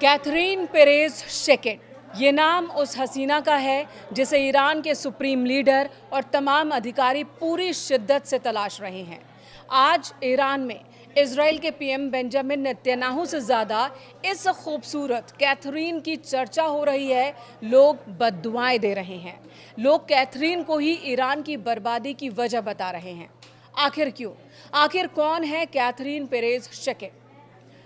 Catherine Perez शेकेट, ये नाम उस हसीना का है जिसे ईरान के सुप्रीम लीडर और तमाम अधिकारी पूरी शिद्दत से तलाश रहे हैं। आज ईरान में इजराइल के पीएम बेंजामिन नेतन्याहू से ज़्यादा इस खूबसूरत कैथरीन की चर्चा हो रही है। लोग बद्दुआएं दे रहे हैं। लोग कैथरीन को ही ईरान की बर्बादी की वजह बता रहे हैं। आखिर क्यों? आखिर कौन है कैथरीन पेरेज शेकेट?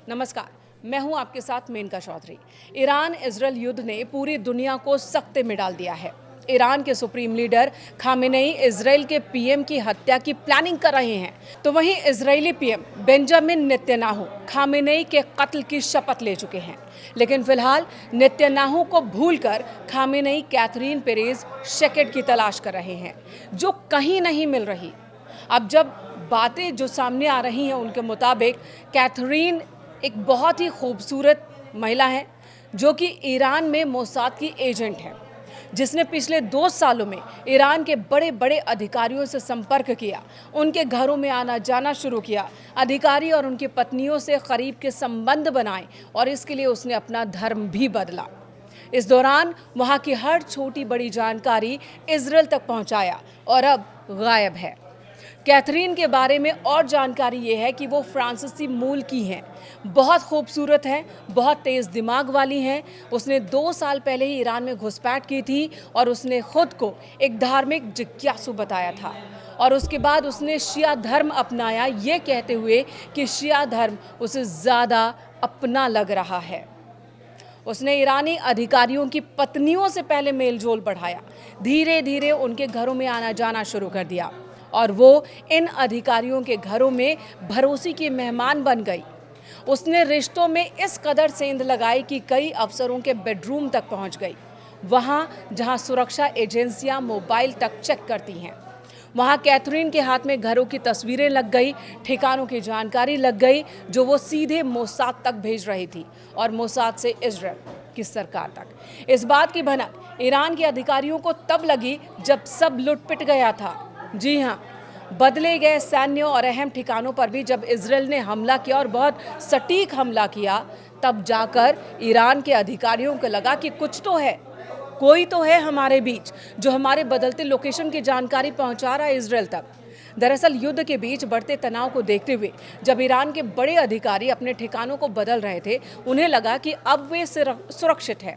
नमस्कार, मैं हूं आपके साथ मेनका चौधरी। ईरान इजराइल युद्ध ने पूरी दुनिया को सख्ते में डाल दिया है। ईरान के सुप्रीम लीडर खामेनेई इजराइल के पीएम की हत्या की प्लानिंग कर रहे हैं, तो वहीं Israeli PM Benjamin Netanyahu Khamenei के कत्ल की शपथ ले चुके हैं। लेकिन फिलहाल नेतन्याहू को भूलकर खामेनेई कैथरीन पेरेज शेकेट की तलाश कर रहे हैं, जो कहीं नहीं मिल रही। अब जब बातें जो सामने आ रही हैं उनके मुताबिक कैथरीन एक बहुत ही खूबसूरत महिला है जो कि ईरान में मोसाद की एजेंट है, जिसने पिछले 2 सालों में ईरान के बड़े बड़े अधिकारियों से संपर्क किया, उनके घरों में आना जाना शुरू किया, अधिकारी और उनकी पत्नियों से करीब के संबंध बनाए और इसके लिए उसने अपना धर्म भी बदला। इस दौरान वहाँ की हर छोटी बड़ी जानकारी इजराइल तक पहुँचाया और अब गायब है। कैथरीन के बारे में और जानकारी ये है कि वो फ्रांसीसी मूल की हैं, बहुत खूबसूरत हैं, बहुत तेज़ दिमाग वाली हैं। उसने 2 साल पहले ही ईरान में घुसपैठ की थी और उसने खुद को एक धार्मिक जिज्ञासु बताया था और उसके बाद उसने शिया धर्म अपनाया, ये कहते हुए कि शिया धर्म उसे ज़्यादा अपना लग रहा है। उसने ईरानी अधिकारियों की पत्नियों से पहले मेलजोल बढ़ाया, धीरे धीरे उनके घरों में आना जाना शुरू कर दिया और वो इन अधिकारियों के घरों में भरोसे की मेहमान बन गई। उसने रिश्तों में इस कदर सेंध लगाई कि कई अफसरों के बेडरूम तक पहुंच गई, वहां जहां सुरक्षा एजेंसियां मोबाइल तक चेक करती हैं। वहां कैथरीन के हाथ में घरों की तस्वीरें लग गई, ठिकानों की जानकारी लग गई, जो वो सीधे मोसाद तक भेज रही थी और मोसाद से इजराइल की सरकार तक। इस बात की भनक ईरान के अधिकारियों को तब लगी जब सब लुट पिट गया था। जी हाँ, बदले गए सैन्य और अहम ठिकानों पर भी जब इजराइल ने हमला किया और बहुत सटीक हमला किया, तब जाकर ईरान के अधिकारियों को लगा कि कुछ तो है, कोई तो है हमारे बीच जो हमारे बदलते लोकेशन की जानकारी पहुंचा रहा है इजराइल तक। दरअसल युद्ध के बीच बढ़ते तनाव को देखते हुए जब ईरान के बड़े अधिकारी अपने ठिकानों को बदल रहे थे, उन्हें लगा कि अब वे सुरक्षित है।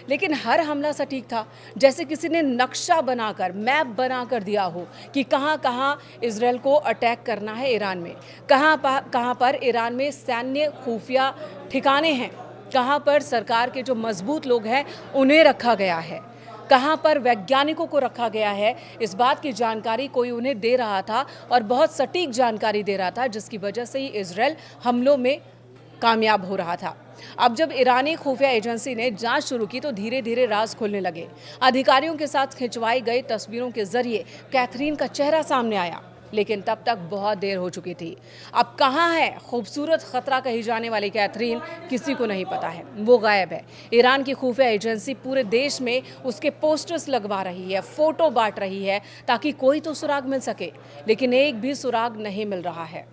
लेकिन हर हमला सटीक था, जैसे किसी ने नक्शा बनाकर, मैप बनाकर दिया हो कि कहाँ कहाँ इजराइल को अटैक करना है ईरान में, कहाँ पर ईरान में सैन्य खुफिया ठिकाने हैं, कहाँ पर सरकार के जो मजबूत लोग हैं उन्हें रखा गया है, कहाँ पर वैज्ञानिकों को रखा गया है। इस बात की जानकारी कोई उन्हें दे रहा था और बहुत सटीक जानकारी दे रहा था, जिसकी वजह से ही इजराइल हमलों में कामयाब हो रहा था। अब जब ईरानी खुफिया एजेंसी ने जांच शुरू की तो धीरे धीरे राज खुलने लगे। अधिकारियों के साथ खिंचवाई गई तस्वीरों के जरिए कैथरीन का चेहरा सामने आया, लेकिन तब तक बहुत देर हो चुकी थी। अब कहाँ है खूबसूरत खतरा कही जाने वाली कैथरीन, किसी को नहीं पता है, वो गायब है। ईरान की खुफिया एजेंसी पूरे देश में उसके पोस्टर्स लगवा रही है, फोटो बांट रही है ताकि कोई तो सुराग मिल सके, लेकिन एक भी सुराग नहीं मिल रहा है।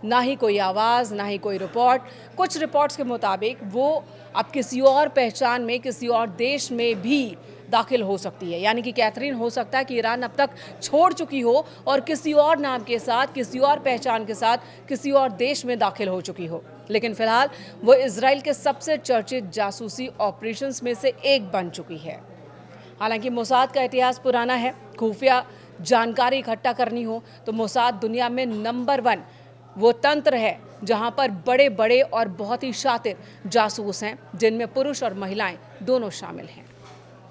ना ही कोई आवाज़, ना ही कोई रिपोर्ट। कुछ रिपोर्ट्स के मुताबिक वो अब किसी और पहचान में, किसी और देश में भी दाखिल हो सकती है, यानी कि कैथरीन हो सकता है कि ईरान अब तक छोड़ चुकी हो और किसी और नाम के साथ, किसी और पहचान के साथ किसी और देश में दाखिल हो चुकी हो। लेकिन फिलहाल वो इजराइल के सबसे चर्चित जासूसी ऑपरेशंस में से एक बन चुकी है। हालांकि मोसाद का इतिहास पुराना है। खुफिया जानकारी इकट्ठा करनी हो तो मोसाद दुनिया में नंबर 1 वो तंत्र है जहां पर बड़े बड़े और बहुत ही शातिर जासूस हैं, जिनमें पुरुष और महिलाएं दोनों शामिल हैं।